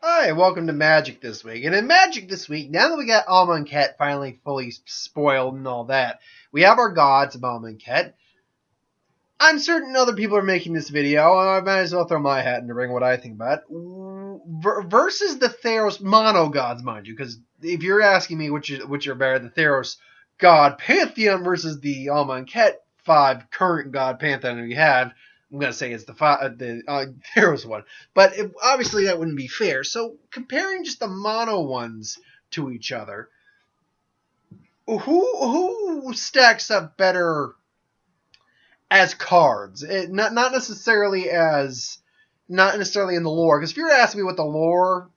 Hi, welcome to Magic this week. And in Magic this week, now that we got Amonkhet finally fully spoiled and all that, we have our gods of Amonkhet. I'm certain other people are making this video, and I might as well throw my hat in the ring what I think about it. Versus the Theros mono gods, mind you, because if you're asking me which are better, the Theros god pantheon versus the Amonkhet 5 current god pantheon we have, I'm going to say it's the Theros one. But obviously that wouldn't be fair. So comparing just the mono ones to each other, who stacks up better as cards? Not necessarily in the lore. Because if you're asking me what the lore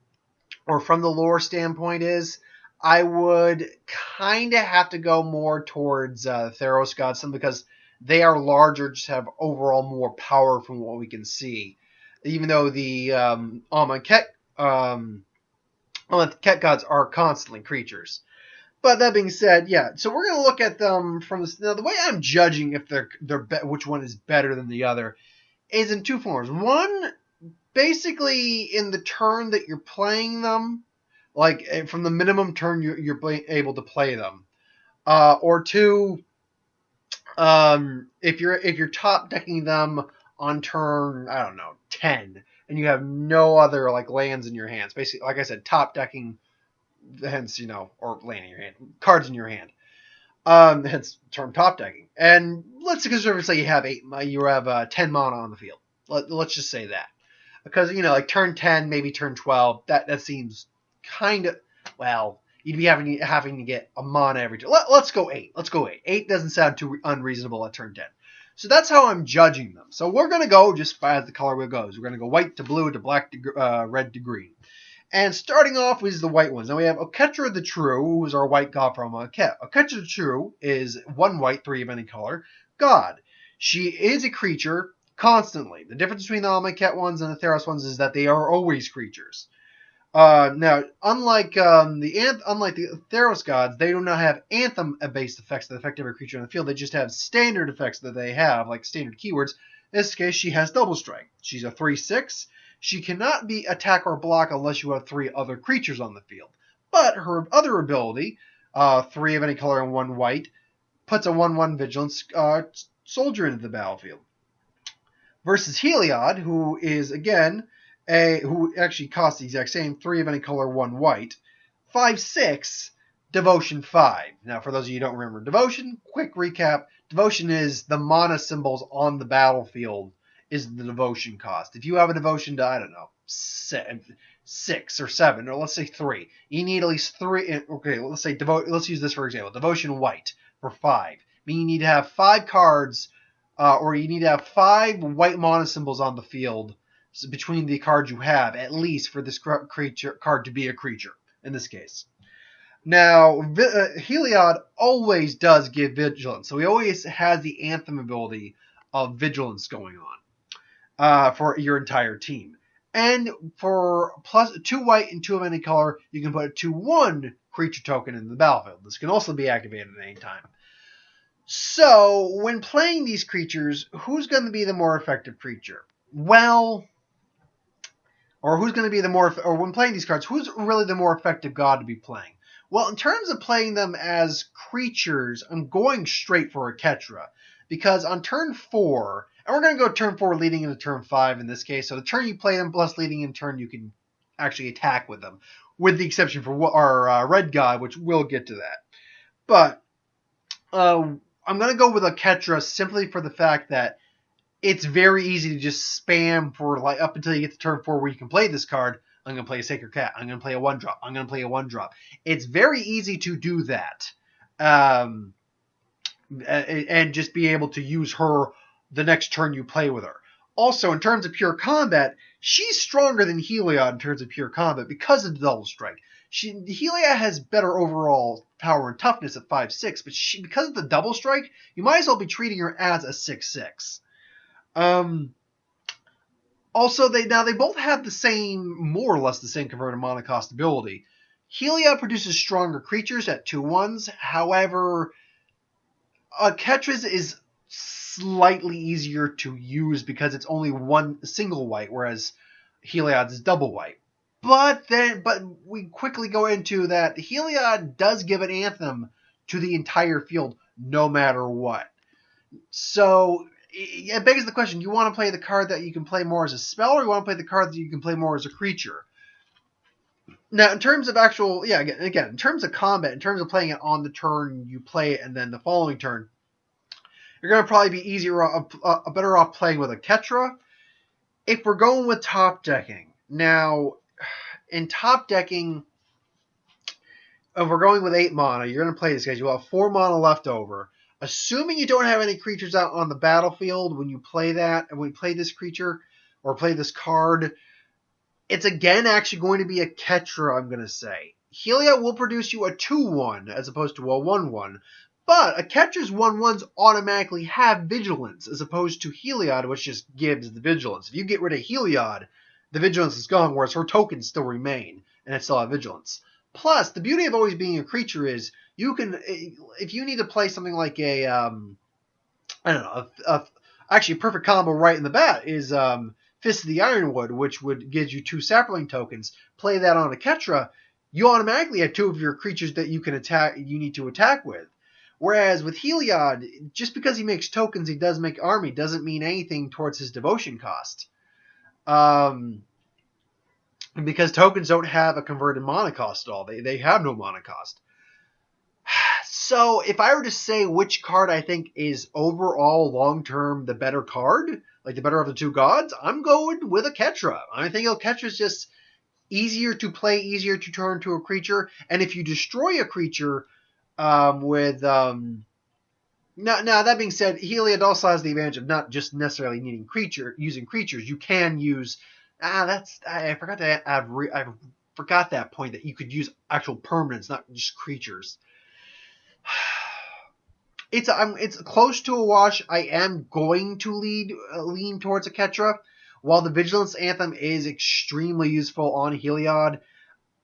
or from the lore standpoint is, I would kind of have to go more towards Theros gods, because they are larger, just have overall more power from what we can see. Even though the Amonkhet gods are constantly creatures. But that being said, yeah. So we're gonna look at them from this. Now, the way I'm judging if which one is better than the other is in two forms. One, basically in the turn that you're playing them, like from the minimum turn you're able to play them, or two, if you're top decking them on turn, I don't know, 10, and you have no other like lands in your hands. Basically, like I said, top decking, hence or land in your hand, cards in your hand. Hence term top decking. And let's say you have 10 mana on the field. Let's just say that, because like turn 10, maybe turn 12, that seems kind of, well, you'd be having to get a mana every turn. Let's go 8. Let's go 8. 8 doesn't sound too unreasonable at turn 10. So that's how I'm judging them. So we're gonna go just by as the color wheel goes. We're gonna go white to blue to black to red to green. And starting off is the white ones. Now we have Oketra the True, who is our white god from Amonkhet. Oketra the True is 1 white, 3 of any color, god. She is a creature constantly. The difference between the Amonkhet ones and the Theros ones is that they are always creatures. Now, unlike the Theros gods, they do not have anthem-based effects that affect every creature in the field. They just have standard effects that they have, like standard keywords. In this case, she has Double Strike. She's a 3/6. She cannot be attack or block unless you have 3 other creatures on the field. But her other ability, 3 of any color and 1 white, puts a 1/1 vigilance soldier into the battlefield. Versus Heliod, who is again who actually costs the exact same, 3 of any color, 1 white, 5/6, Devotion 5. Now, for those of you who don't remember Devotion, quick recap: Devotion is the mana symbols on the battlefield is the devotion cost. If you have a devotion to, I don't know, 6 or 7, or let's say 3, you need at least 3. Okay, let's use this for example. Devotion white for 5. Meaning you need to have 5 cards, or you need to have 5 white mana symbols on the field between the cards you have, at least for this card to be a creature, in this case. Now, Heliod always does give vigilance, so he always has the anthem ability of vigilance going on for your entire team. And for plus 2 white and 2 of any color, you can put a 2/1 creature token in the battlefield. This can also be activated at any time. So, when playing these creatures, who's going to be the more effective creature? Well, or who's going to be or when playing these cards, who's really the more effective god to be playing? Well, in terms of playing them as creatures, I'm going straight for Oketra, because on turn 4, and we're going to go turn 4 leading into turn 5 in this case, so the turn you play them plus leading in turn you can actually attack with them, with the exception for our red god, which we'll get to that. But I'm going to go with Oketra simply for the fact that it's very easy to just spam for like up until you get to turn 4 where you can play this card. I'm going to play a Sacred Cat. I'm going to play a 1-drop. I'm going to play a 1-drop. It's very easy to do that. And just be able to use her the next turn you play with her. Also, in terms of pure combat, she's stronger than Heliod in terms of pure combat because of the Double Strike. Heliod has better overall power and toughness at 5/6, but because of the Double Strike, you might as well be treating her as a 6/6. Also, they both have the same, more or less the same converted mana cost ability. Heliod produces stronger creatures at 2/1s. However, Oketra's is slightly easier to use because it's only one single white, whereas Heliod's is double white. But we quickly go into that Heliod does give an anthem to the entire field, no matter what. So it begs the question: do you want to play the card that you can play more as a spell, or you want to play the card that you can play more as a creature? Now, in terms of actual, again, in terms of combat, in terms of playing it on the turn you play it, and then the following turn, you're going to probably be better off playing with a Ketra. If we're going with top decking, now in top decking, if we're going with 8 mana, you're going to play this guy. You'll have 4 mana left over. Assuming you don't have any creatures out on the battlefield when you play that, and when you play this creature or play this card, it's again actually going to be a Ketra, I'm going to say. Heliod will produce you a 2-1 as opposed to a 1-1. But a Ketra's 1-1s automatically have Vigilance as opposed to Heliod, which just gives the Vigilance. If you get rid of Heliod, the Vigilance is gone, whereas her tokens still remain, and it still have Vigilance. Plus, the beauty of always being a creature is you can, if you need to play something like actually a perfect combo right in the bat is Fist of the Ironwood, which would give you 2 sapling tokens. Play that on a Ketra, you automatically have 2 of your creatures that you can attack. You need to attack with. Whereas with Heliod, just because he makes tokens, he does make army, doesn't mean anything towards his devotion cost. Because tokens don't have a converted mana cost at all. They have no mana cost. So if I were to say which card I think is overall long-term the better card, like the better of the 2 gods, I'm going with a Ketra. I think a Ketra is just easier to play, easier to turn to a creature. And if you destroy a creature now that being said, Heliod also has the advantage of not just necessarily needing using creatures. You can use I forgot that point that you could use actual permanents, not just creatures. It's close to a wash. I am going to lean towards a Ketra. While the Vigilance Anthem is extremely useful on Heliod,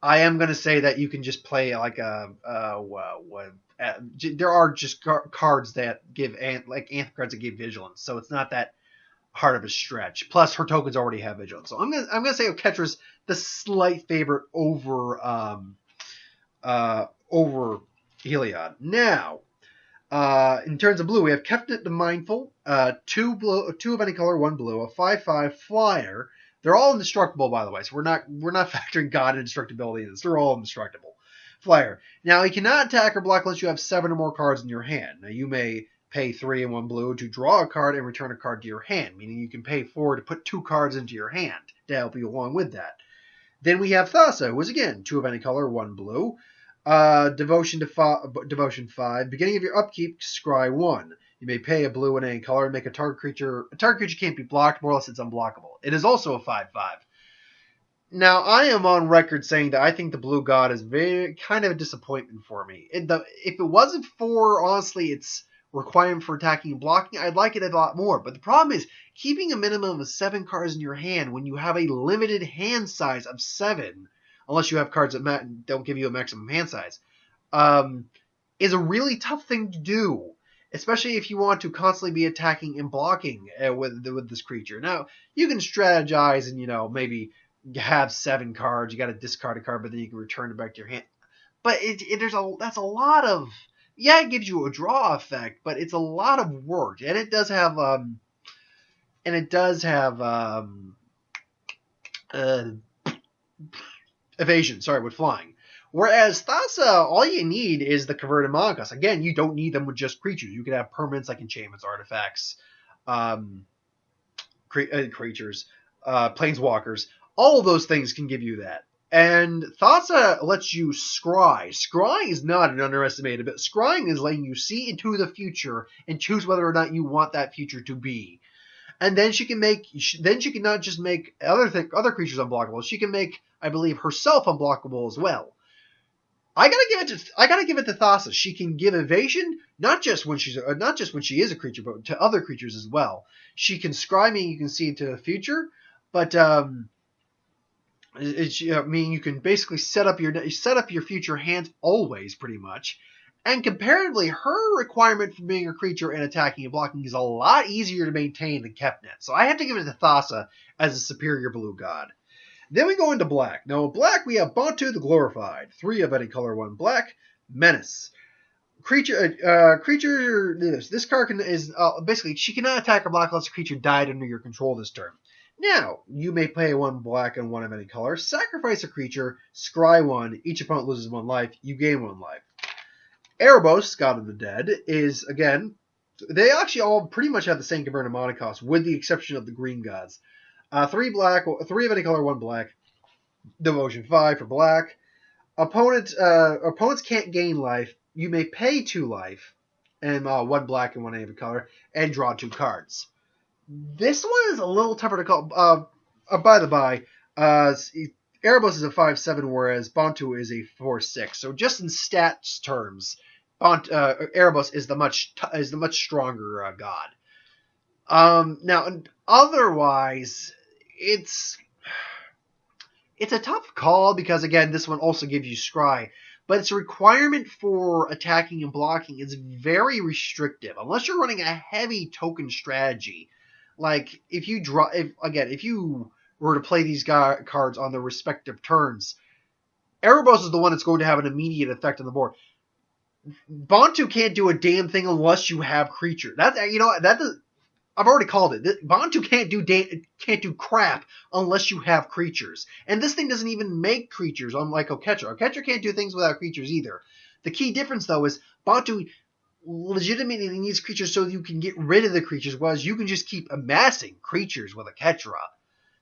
I am going to say that you can just play like there are just cards that give Anthem cards that give Vigilance, so it's not that hard of a stretch. Plus, her tokens already have Vigilance, so I'm gonna say Ketra's the slight favorite over Heliod. Now, in terms of blue, we have Kefnet the Mindful, 2 of any color, 1 blue, a 5/5 flyer. They're all indestructible, by the way, so we're not factoring God indestructibility in this. They're all indestructible. Flyer. Now, he cannot attack or block unless you have 7 or more cards in your hand. Now, you may pay 3 and 1 blue to draw a card and return a card to your hand, meaning you can pay 4 to put 2 cards into your hand to help you along with that. Then we have Thassa, who is again 2 of any color, 1 blue. Devotion 5. Beginning of your upkeep, scry 1. You may pay a blue in any color and make a target creature. A target creature can't be blocked, more or less it's unblockable. It is also a 5/5. Now, I am on record saying that I think the blue god is kind of a disappointment for me. If it wasn't for, honestly, its requirement for attacking and blocking, I'd like it a lot more. But the problem is, keeping a minimum of 7 cards in your hand when you have a limited hand size of 7, unless you have cards that don't give you a maximum hand size, is a really tough thing to do. Especially if you want to constantly be attacking and blocking with this creature. Now, you can strategize and, maybe have 7 cards. You got to discard a card, but then you can return it back to your hand. But that's a lot of... Yeah, it gives you a draw effect, but it's a lot of work. And it does have... evasion, with flying. Whereas Thassa, all you need is the converted mana cost. Again, you don't need them with just creatures. You can have permanents like enchantments, artifacts, creatures, planeswalkers. All of those things can give you that. And Thassa lets you scry. Scrying is not an underestimated bit. Scrying is letting you see into the future and choose whether or not you want that future to be. And then she can not just make other creatures unblockable. She can make, I believe, herself unblockable as well. I gotta give it to Thassa. She can give evasion not just when she is a creature, but to other creatures as well. She can scry, meaning you can see into the future, but meaning you can basically set up your future hands always, pretty much. And comparatively, her requirement for being a creature and attacking and blocking is a lot easier to maintain than Kefnet. So I have to give it to Thassa as a superior blue god. Then we go into black. Now, black, we have Bantu the Glorified. 3 of any color, 1 black. Menace. Creature. This card is basically she cannot attack or block unless the creature died under your control this turn. Now you may play 1 black and 1 of any color. Sacrifice a creature. Scry 1. Each opponent loses 1 life. You gain 1 life. Erebos, God of the Dead, is again. They actually all pretty much have the same converted mana cost, with the exception of the green gods. 3 black, 3 of any color, 1 black. Devotion 5 for black. Opponents can't gain life. You may pay 2 life, and 1 black and 1 any color, and draw 2 cards. This one is a little tougher to call. By the by, Erebos is a 5/7, whereas Bantu is a 4/6. So just in stats terms, Erebos is the much stronger god. Now, otherwise, it's a tough call because, again, this one also gives you Scry. But its requirement for attacking and blocking is very restrictive. Unless you're running a heavy token strategy. Like, if you were to play these cards on their respective turns, Erebos is the one that's going to have an immediate effect on the board. Bantu can't do a damn thing unless you have creature. I've already called it. Bantu can't do crap unless you have creatures. And this thing doesn't even make creatures, unlike Oketra. Oketra can't do things without creatures either. The key difference, though, is Bantu legitimately needs creatures so you can get rid of the creatures, whereas you can just keep amassing creatures with Oketra.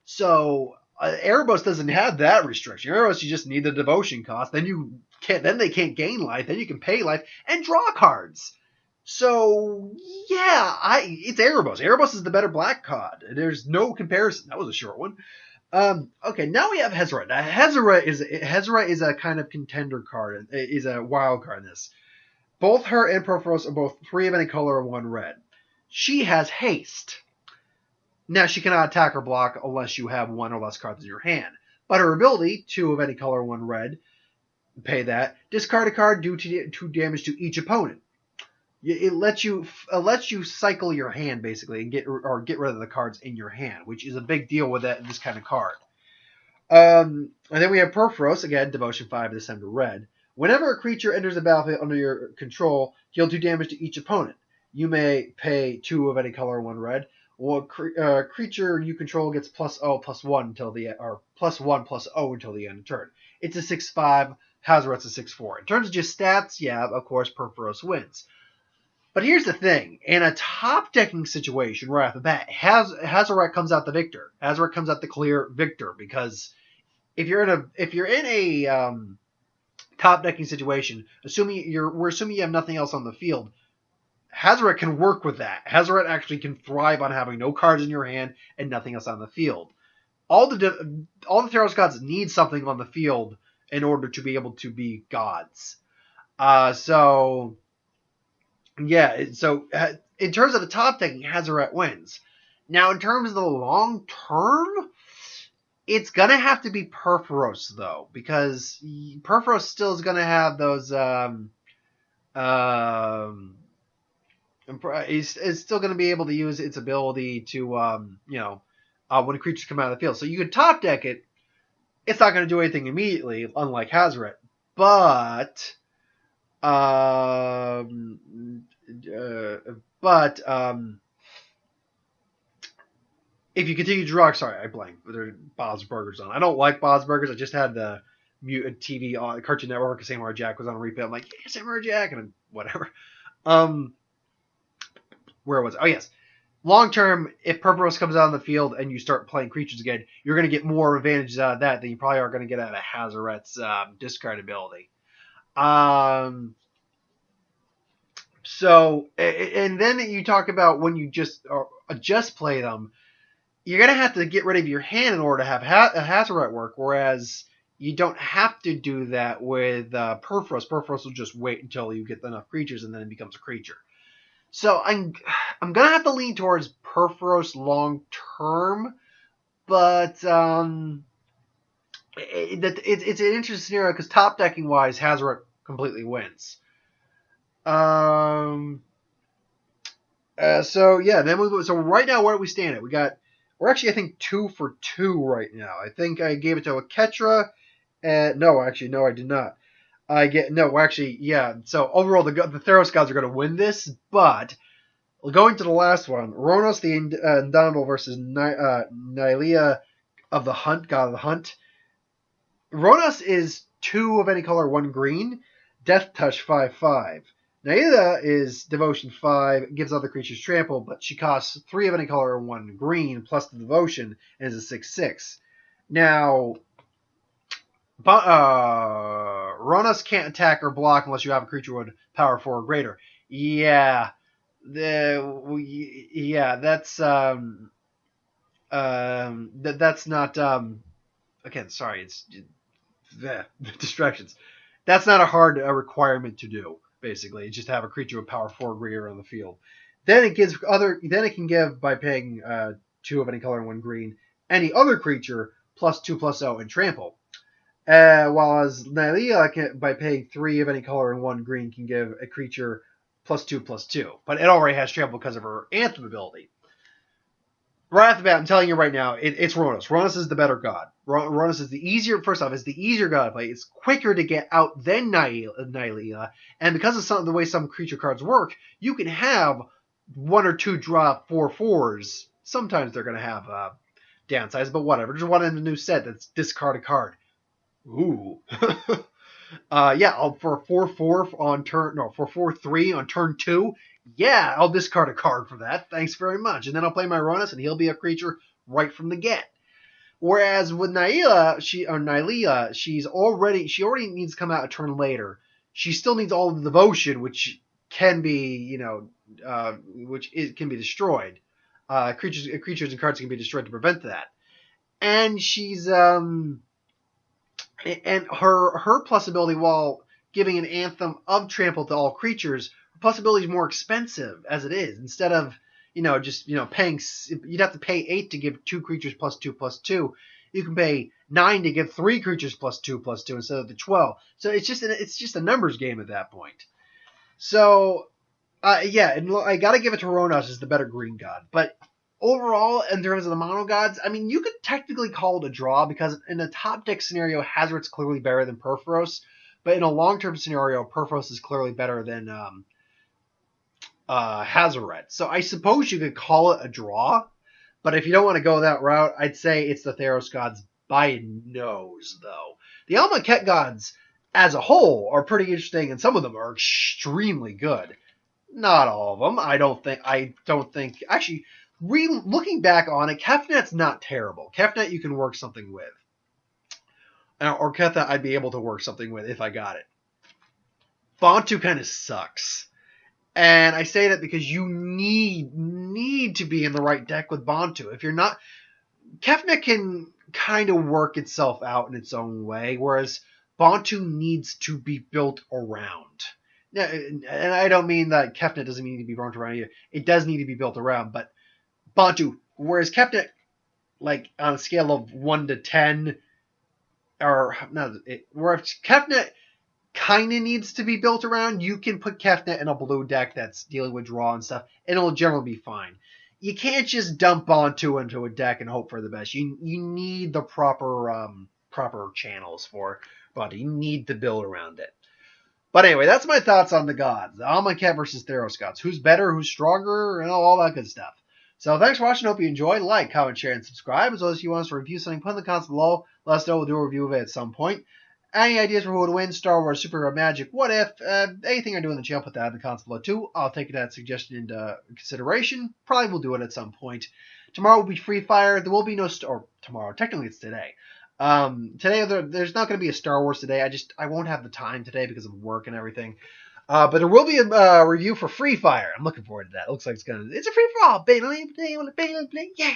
So Erebos doesn't have that restriction. Erebos, you just need the devotion cost. Then they can't gain life. Then you can pay life and draw cards. So, yeah, it's Erebos. Erebos is the better black card. There's no comparison. That was a short one. Okay, now we have Hezret. Now, Hezret is a kind of contender card. Is a wild card in this. Both her and Perforos are both 3 of any color and 1 red. She has haste. Now, she cannot attack or block unless you have 1 or less cards in your hand. But her ability, 2 of any color, 1 red, pay that. Discard a card, do 2 damage to each opponent. It lets you cycle your hand basically and get rid of the cards in your hand, which is a big deal with this kind of card. And then we have Perforos, again, Devotion 5, this time to red. Whenever a creature enters the battlefield under your control, he'll do damage to each opponent. You may pay 2 of any color, 1 red. Well, creature you control gets +0/+1 until the or +1/+0 until the end of turn. It's a 6/5. Hazaret's a 6/4. In terms of just stats, yeah, of course, Perforos wins. But here's the thing: in a top decking situation, right off the bat, Hazaret comes out the victor. Hazaret comes out the clear victor because if you're in a top decking situation, we're assuming you have nothing else on the field. Hazaret can work with that. Hazaret actually can thrive on having no cards in your hand and nothing else on the field. All the Theros gods need something on the field in order to be able to be gods. So in terms of the top decking, Hazaret wins. Now, in terms of the long term, it's going to have to be Perforos, though, because Perforos still is going to have those... it's still going to be able to use its ability to, when creatures come out of the field. So you could top deck it. It's not going to do anything immediately, unlike Hazaret. But... if you continue to draw, sorry, I blanked. There are Bob's Burgers on. I don't like Bob's Burgers. I just had the mutant TV on Cartoon Network. Samurai Jack was on a replay. I'm like, yeah, Samurai Jack, and whatever. Where was it? Oh yes, long term, if Perforos comes out on the field and you start playing creatures again, you're going to get more advantages out of that than you probably are going to get out of Hazaret's discard ability. So, and then you talk about when you just play them, you're going to have to get rid of your hand in order to have Hazaret work, whereas you don't have to do that with Perforos. Perforos will just wait until you get enough creatures and then it becomes a creature. So I'm going to have to lean towards Perforos long term, but it's an interesting scenario because top decking wise, Hazaret completely wins. So right now, where do we stand at? We got We're actually, I think, 2 for 2 right now. I think I gave it to a Ketra. And no, actually, no, I did not. Yeah. So overall, the Theros gods are going to win this, but going to the last one, Ronos the Indomitable versus Nylea of the Hunt, god of the Hunt. Ronos is 2 of any color, 1 green. Death Touch 5/5. Nylea is Devotion 5, gives other creatures trample, but she costs 3 of any color and 1 green plus the Devotion and is a 6/6. Now, Ronos can't attack or block unless you have a creature with power 4 or greater. Yeah, that's not. Again, sorry, it's distractions. That's not a hard requirement to do. Basically, you just have a creature with power 4 or greater on the field. Then it can give by paying 2 of any color and 1 green any other creature +2/+0 and trample. While as Nylea, by paying 3 of any color and 1 green, can give a creature +2/+2. But it already has trample because of her Anthem ability. Right off the bat, I'm telling you right now, it's Ronos. Ronos is the better god. Ronos is the easier, first off, is the easier god to play. It's quicker to get out than Nylea. And because of the way some creature cards work, you can have 1 or 2 drop 4/4s. Sometimes they're going to have downsides, but whatever. There's one in the new set that's discard a card. Ooh. For 4/4 on turn, no, for 4/3 on turn 2. Yeah, I'll discard a card for that. Thanks very much. And then I'll play my Ronos, and he'll be a creature right from the get. Whereas with Nylea, she already needs to come out a turn later. She still needs all the Devotion, which can be, can be destroyed. Creatures and cards can be destroyed to prevent that. And she's and her plus ability, while giving an Anthem of trample to all creatures, her plus ability is more expensive as it is. Instead of paying, you'd have to pay 8 to give 2 creatures +2/+2. You can pay 9 to give 3 creatures +2/+2 instead of the 12. So it's just a numbers game at that point. So and I gotta give it to Ronos as the better green god, but overall, in terms of the mono gods, I mean, you could technically call it a draw because in a top deck scenario, Hazoret's clearly better than Purphoros, but in a long-term scenario, Purphoros is clearly better than Hazoret. So I suppose you could call it a draw, but if you don't want to go that route, I'd say it's the Theros gods by nose, though. The Amonkhet gods, as a whole, are pretty interesting, and some of them are extremely good. Not all of them. I don't think. Actually, looking back on it, Kefnet's not terrible. Kefnet you can work something with. Or Ketha I'd be able to work something with if I got it. Bontu kind of sucks. And I say that because you need to be in the right deck with Bontu. If you're not, Kefnet can kind of work itself out in its own way, whereas Bontu needs to be built around. And I don't mean that Kefnet doesn't need to be built around either. It does need to be built around, but Bontu, whereas Kefnet, like on a scale of 1 to 10, where Kefnet kind of needs to be built around, you can put Kefnet in a blue deck that's dealing with draw and stuff, and it'll generally be fine. You can't just dump Bontu into a deck and hope for the best. You need the proper channels for Bontu. You need to build around it. But anyway, that's my thoughts on the gods. Amonkhet versus Theros gods. Who's better, who's stronger, and all that good stuff. So thanks for watching. Hope you enjoyed. Like, comment, share, and subscribe. As well as if you want us to review something, put in the comments below. Let us know. We'll do a review of it at some point. Any ideas for who would win? Star Wars, Superhero, Magic, what if? Anything I do in the channel, put that in the comments below too. I'll take that suggestion into consideration. Probably will do it at some point. Tomorrow will be Free Fire. There will be no tomorrow. Technically, it's today. Today there's not going to be a Star Wars today. I won't have the time today because of work and everything. But there will be a review for Free Fire. I'm looking forward to that. It looks like it's a free for all. Yeah.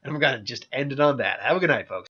And we're going to just end it on that. Have a good night, folks.